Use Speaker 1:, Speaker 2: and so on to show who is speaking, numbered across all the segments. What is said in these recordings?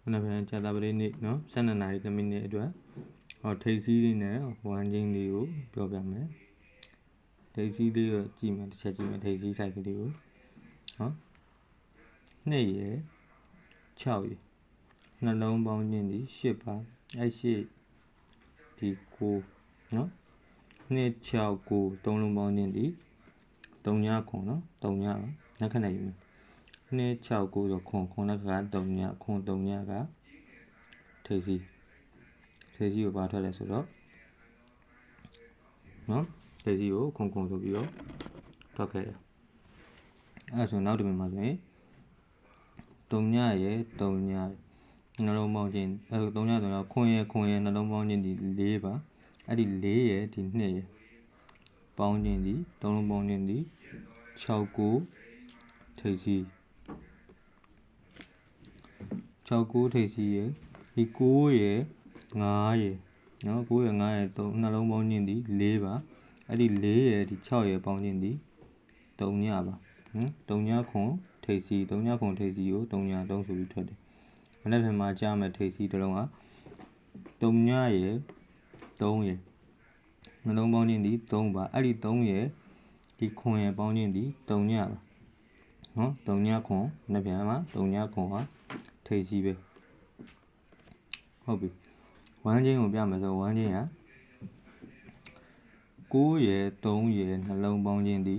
Speaker 1: Nó phải trả lời đến nó sẽ là này cho mình nhẹ rồi họ thấy gì đi nè hoàn chỉnh điều biểu cảm đấy thấy gì đi chỉ mà thấy gì sai cái điều đó này ấy chào gì nó lâu bao nhiêu đi ship à ai ship thì cô nó này chào cô đông lâu bao nhiêu đi đông nhà con nó cái này này chào cô rồi con nó cả đông nhà cả thấy gì ở bao thôi là số đó nó thấy gì ở con rồi biểu ok số nào thì mình mà nói đông nhà nó lâu bao nhiêu đông nhà con nó lâu bao nhiêu đi lê ba đi lê thì này bao nhiêu đi đông lâu bao nhiêu đi chào cô thấy gì chào cô thấy gì ấy thì cô ấy ngay nó cô ấy ngay nó lâu bao nhiêu đi lê ba đi lê thì chào ấy bao nhiêu đi đông nhà ba đông nhà con thấy gì ở đông nhà đông số bị thoát đấy anh em mà cha mẹ thấy gì đó là đông nhà ấy đông ấy nó lâu bao nhiêu đi đông ba đi đông ấy thì con ấy bao nhiêu đi đông nhà ba đông nhà con nó phải mà đông nhà con thấy gì vậyဟုတ်ပြီဝမ်းချင်းကိုပြမယ်ဆိုဝမ်းချင်းက9ရယ်3ရယ်နှလုံးပေါင်းချင်းဒီ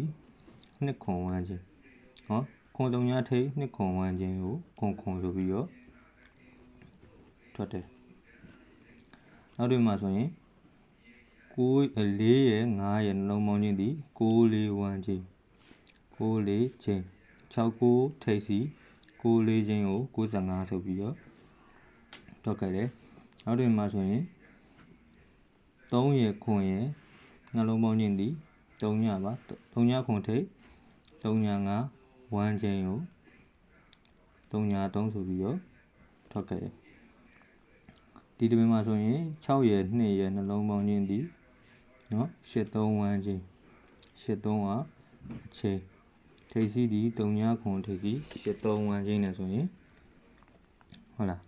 Speaker 1: နှစ်ခွန်ဝမ်းချင်းခွန်3ညထိပ်နှစ်ခွန်ဝမ်းချင်းကိုခွန်ဆိုပြီးတော့ထွက်တယ်နောက်တစ်မှာဆိုရင်4ရယ်5ရယ်နှလုံးပေါင်းချင်းဒီ6 4ဝမ်းချင်း6 4ချင်း6 9ထိပ်စီ6 4ချင်းကို95ဆိုပြီးတော့ထွက်ခဲ့တယ်နောက်တစ်မှာဆိုရင်3ရယ်ခွန်ရယ်နှလုံးပေါင်းချင်းဒီ3ညပါ3ညခွန်ထိပ်3ည5ဝမ်းချင်းကို3ည3ဆိုပြီးတော့ထွက်ခဲ့တယ်ဒီတစ်ပင်မှာဆိုရင်6ရယ်2ရယ်နှလုံးပေါင်းချင်းဒီ83ဝမ်းချင်း83ကအချိန်ထိပ်စီဒီ3ညခွန်ထိပ်စီ83ဝမ်းချင်းနဲ့ဆိုရင်ဟုတ်လား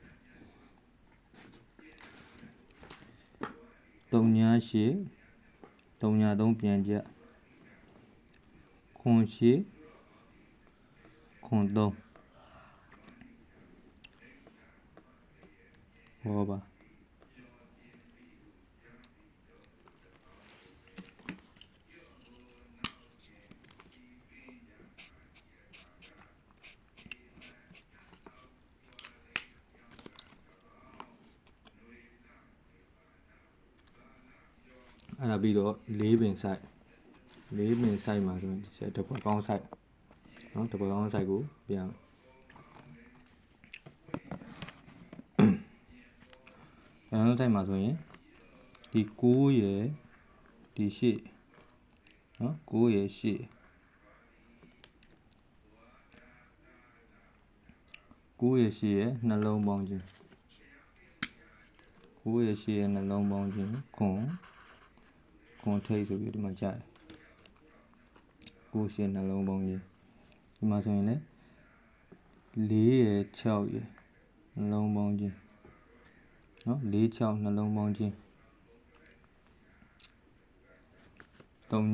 Speaker 1: 3ည8 3ည3ပြန်ကြခွန်8ခွန်3ဟောပါအဲ့ဒါပြီးတော့4ပင်ဆိုင်မှာဆိုရင်တစ်ခွက်ကောင်းဆိုင်တစ်ခွက်ကောင်းဆိုင်ကိုပြန်ဆိုင်မှာဆိုရင်ဒီ9ရယ်ဒီ89ရယ်8 9ရယ်8ရယ်နှလုံးပေါင်းခြင်း9ရယ်8ရယ်နှလုံးပေါင်းခြင်းခွန်ထိပ်ဆိုပြီးဒီမှာကြားတယ်9 8နှလုံးပေါင်းခြင်းဒီမှာဆိုရင်လည်း4ရယ်6ရယ်နှလုံးပေါင်းခြင်း4 6နှလုံးပေါင်းခြင်း3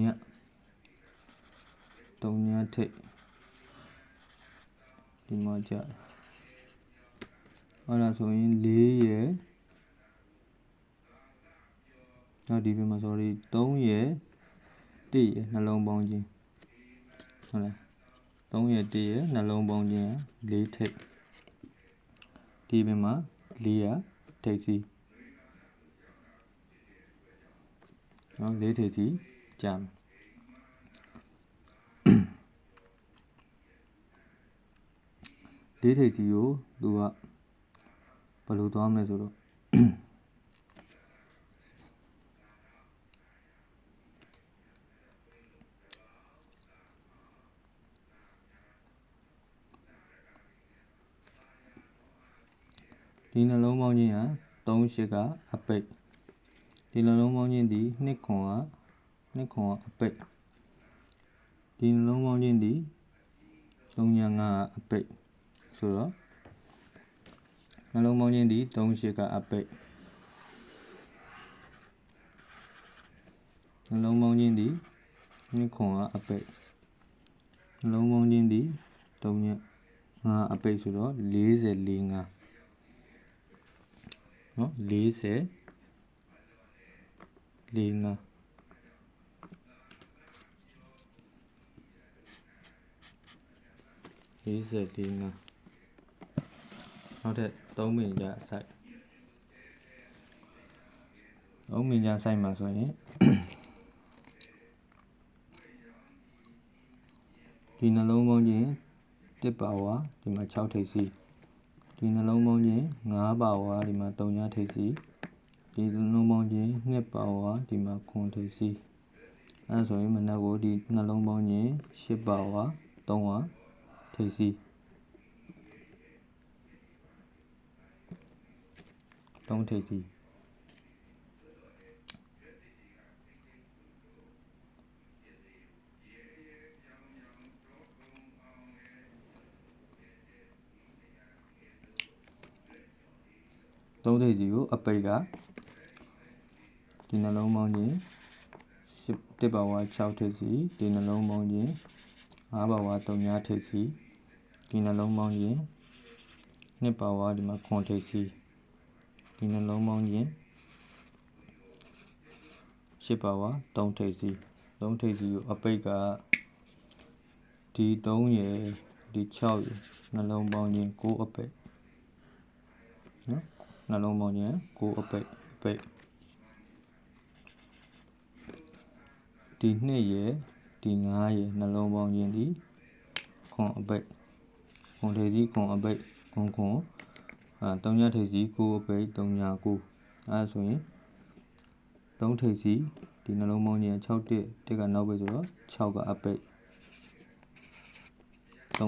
Speaker 1: ညထိပ်ဒီမှာကြားတယ်အဲ့ဒါဆိုရင်4ရယ်ဒီဘက်မှာ sorry 3ရယ်1ရယ်နှလုံးပေါင်းခြင်းဟုတ်လား3ရယ်1ရယ်နှလုံးပေါင်းခြင်း4ထိပ်ဒီဘက်မှာ4ရထိပ်စီ4ထိပ်စီကြမ်း4ထိပ်စီကိုသူကဘယ်လိုသွားမလဲဆိုတော့ဒီနှလုံးပေါင်းခြင်းက3 8ကအပိတ်ဒီနှလုံးပေါင်းခြင်းဒီ2ခွန်ကအပိတ်ဒီနှလုံးပေါင်းခြင်းဒီ3ည5ကအပိတ် ဆိုတော့နှလုံးပေါင်းခြင်းဒီ3 8ကအပိတ်နှလုံးပေါင်းခြင်းဒီ2ခွန်ကအပိတ်နှလုံးပေါင်းခြင်းဒီ3ည5အပိတ်ဆိုတော့40 45နော်40 45နောက်ထပ်3မိနစ်ကြာစိုက်3မိနစ်ကြာစိုက်မှာဆိုရင်ဒီနှလုံးပေါင်းခြင်း1ပါဝါဒီမှာ6ထိပ်စီဒီနှလုံးပေါင်းခြင်း5ပါဝါဒီမှာ3ညထိပ်စီဒီနှလုံးပေါင်းခြင်း2ပါဝါဒီမှာ9ထိပ်စီအဲဆိုရင်မနက်ကိုဒီနှလုံးပေါင်းခြင်း10ပါဝါ3ထိပ်စီ3ထိပ်စီ3ထိပ်စီကိုအပိတ်ကဒီနှလုံးပေါင်းခြင်း1ပါဝါ6ထိပ်စီဒီနှလုံးပေါင်းခြင်း5ပါဝါ3ညထိပ်စီဒီနှလုံးပေါင်းခြင်း2ပါဝါဒီမှာ9ထိပ်စီဒီနှလုံးပေါင်းခြင်း10ပါဝါ3ထိပ်စီ3ထိပ်စီကိုအပိတ်ကဒီ3ရယ်ဒီ6ရယ်နှလုံးပေါင်းခြင်း9အပိတ်နော်နှလုံးပေါင်းခြင်း9အပိတ်ဒီ2ရယ်ဒီ5ရယ်နှလုံးပေါင်းခြင်းဒီခွန်အပိတ်ခွန်ထိပ်စီခွန်အပိတ်ခွန်3ညထိပ်စီ9အပိတ်3ည9အဲဆိုရင်3ထိပ်စီဒီနှလုံးပေါင်းခြင်း6တစ်ကနောက်ပိတ်ဆိုတော့6ကအပိတ်36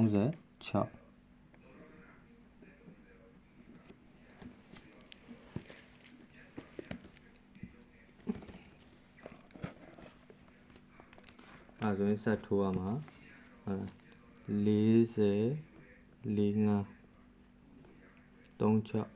Speaker 1: အဲဆိုရင်ဆက်ထိုးရမှာ40 45 36